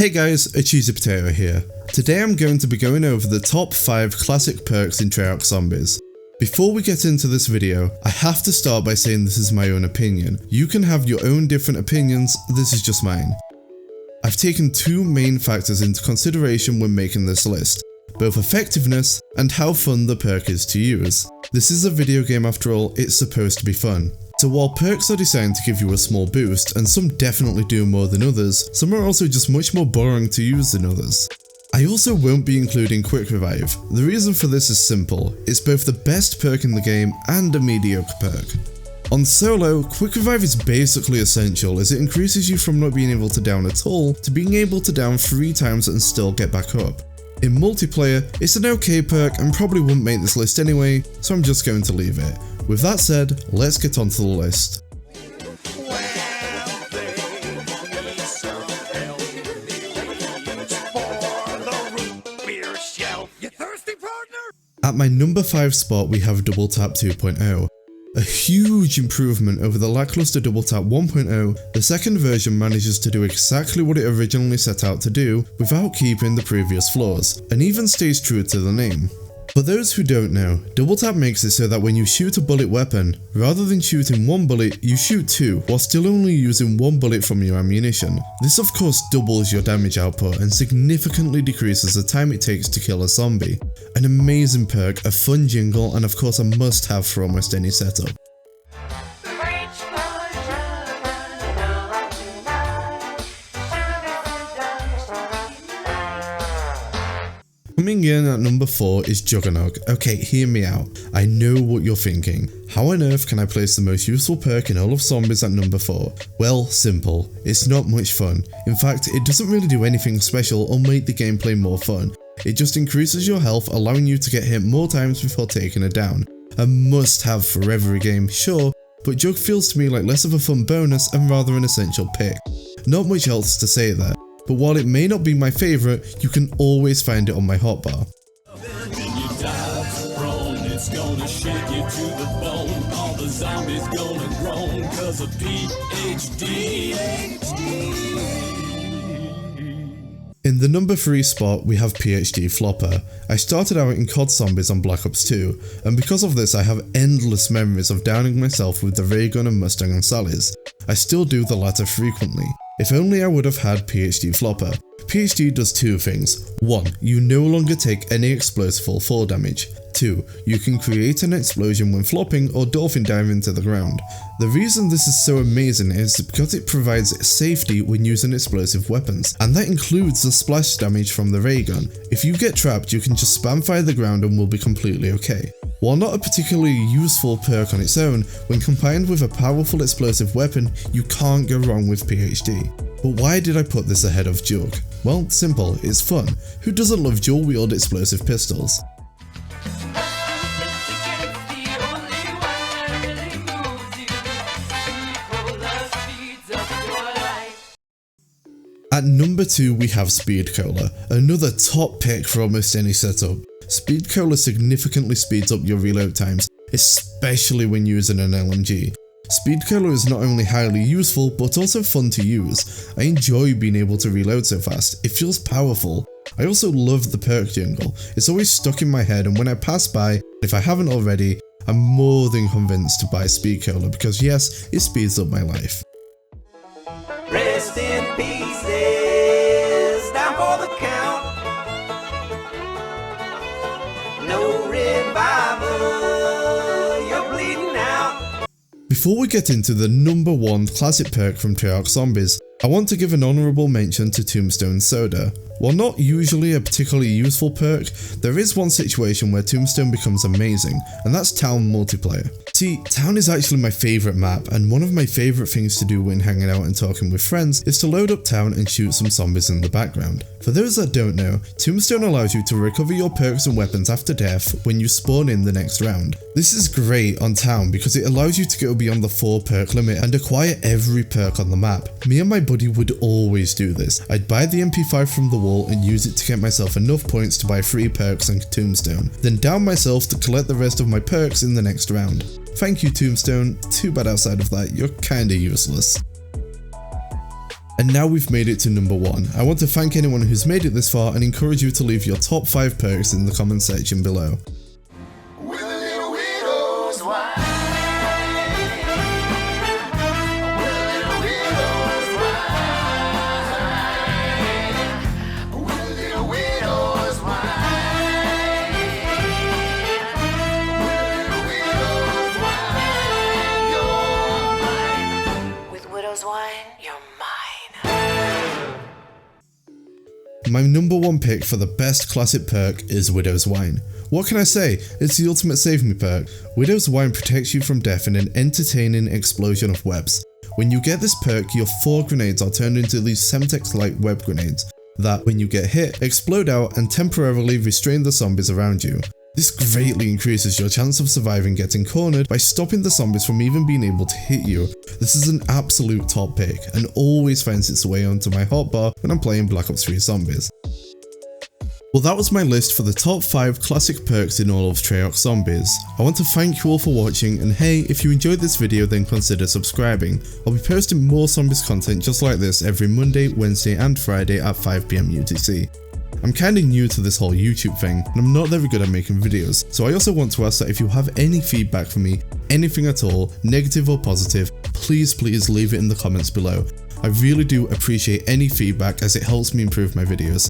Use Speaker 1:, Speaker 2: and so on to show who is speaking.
Speaker 1: Hey guys, a Cheesy Potato here. Today I'm going to be going over the top 5 classic perks in Treyarch Zombies. Before we get into this video, I have to start by saying this is my own opinion. You can have your own different opinions, this is just mine. I've taken two main factors into consideration when making this list, both effectiveness and how fun the perk is to use. This is a video game after all, it's supposed to be fun. So while perks are designed to give you a small boost, and some definitely do more than others, some are also just much more boring to use than others. I also won't be including Quick Revive. The reason for this is simple, it's both the best perk in the game and a mediocre perk. On solo, Quick Revive is basically essential as it increases you from not being able to down at all to being able to down 3 times and still get back up. In multiplayer, it's an okay perk and probably wouldn't make this list anyway, so I'm just going to leave it. With that said, let's get onto the list. At my number 5 spot we have Double Tap 2.0. A huge improvement over the lackluster Double Tap 1.0, the second version manages to do exactly what it originally set out to do without keeping the previous flaws, and even stays true to the name. For those who don't know, Double Tap makes it so that when you shoot a bullet weapon, rather than shooting one bullet, you shoot 2 while still only using 1 bullet from your ammunition. This of course doubles your damage output and significantly decreases the time it takes to kill a zombie. An amazing perk, a fun jingle, and of course a must have for almost any setup. Coming in at number 4 is Juggernog. Okay, hear me out. I know what you're thinking. How on earth can I place the most useful perk in all of Zombies at number 4? Well, simple. It's not much fun. In fact, it doesn't really do anything special or make the gameplay more fun. It just increases your health, allowing you to get hit more times before taking it down. A must have for every game, sure, but Jug feels to me like less of a fun bonus and rather an essential pick. Not much else to say there. But while it may not be my favourite, you can always find it on my hotbar. In the number 3 spot we have PhD Flopper. I started out in COD Zombies on Black Ops 2, and because of this I have endless memories of downing myself with the ray gun and Mustang and Sallies. I still do the latter frequently. If only I would have had PhD Flopper. PhD does 2 things. 1. You no longer take any explosive or fall damage. 2. You can create an explosion when flopping or dolphin diving to the ground. The reason this is so amazing is because it provides safety when using explosive weapons, and that includes the splash damage from the ray gun. If you get trapped, you can just spam fire the ground and will be completely okay. While not a particularly useful perk on its own, when combined with a powerful explosive weapon, you can't go wrong with PhD. But why did I put this ahead of Juke? Well, simple, it's fun. Who doesn't love dual-wield explosive pistols? At number 2 we have Speed Cola, another top pick for almost any setup. Speed Cola significantly speeds up your reload times, especially when using an LMG. Speed Cola is not only highly useful but also fun to use. I enjoy being able to reload so fast, it feels powerful. I also love the perk jingle, it's always stuck in my head, and when I pass by, if I haven't already, I'm more than convinced to buy Speed Cola because yes, it speeds up my life.
Speaker 2: Rest in pieces, down for the count. No revival, you're bleeding out.
Speaker 1: Before we get into the number 1 classic perk from Treyarch Zombies, I want to give an honourable mention to Tombstone Soda. While not usually a particularly useful perk, there is one situation where Tombstone becomes amazing, and that's Town multiplayer. See, Town is actually my favourite map, and one of my favourite things to do when hanging out and talking with friends is to load up Town and shoot some zombies in the background. For those that don't know, Tombstone allows you to recover your perks and weapons after death when you spawn in the next round. This is great on Town because it allows you to go beyond the 4 perk limit and acquire every perk on the map. Me and my buddy would always do this. I'd buy the MP5 from the wall and use it to get myself enough points to buy 3 perks and Tombstone, then down myself to collect the rest of my perks in the next round. Thank you Tombstone, too bad outside of that you're kinda useless. And now we've made it to number 1. I want to thank anyone who's made it this far and encourage you to leave your top 5 perks in the comment section below. My number 1 pick for the best classic perk is Widow's Wine. What can I say? It's the ultimate save me perk. Widow's Wine protects you from death in an entertaining explosion of webs. When you get this perk, your 4 grenades are turned into these Semtex-like web grenades that, when you get hit, explode out and temporarily restrain the zombies around you. This greatly increases your chance of surviving getting cornered by stopping the zombies from even being able to hit you. This is an absolute top pick and always finds its way onto my hotbar when I'm playing Black Ops 3 Zombies. Well, that was my list for the top 5 classic perks in all of Treyarch Zombies. I want to thank you all for watching, and hey, if you enjoyed this video then consider subscribing. I'll be posting more Zombies content just like this every Monday, Wednesday and Friday at 5 PM UTC. I'm kinda new to this whole YouTube thing, and I'm not very good at making videos, so I also want to ask that if you have any feedback for me, anything at all, negative or positive, please leave it in the comments below. I really do appreciate any feedback as it helps me improve my videos.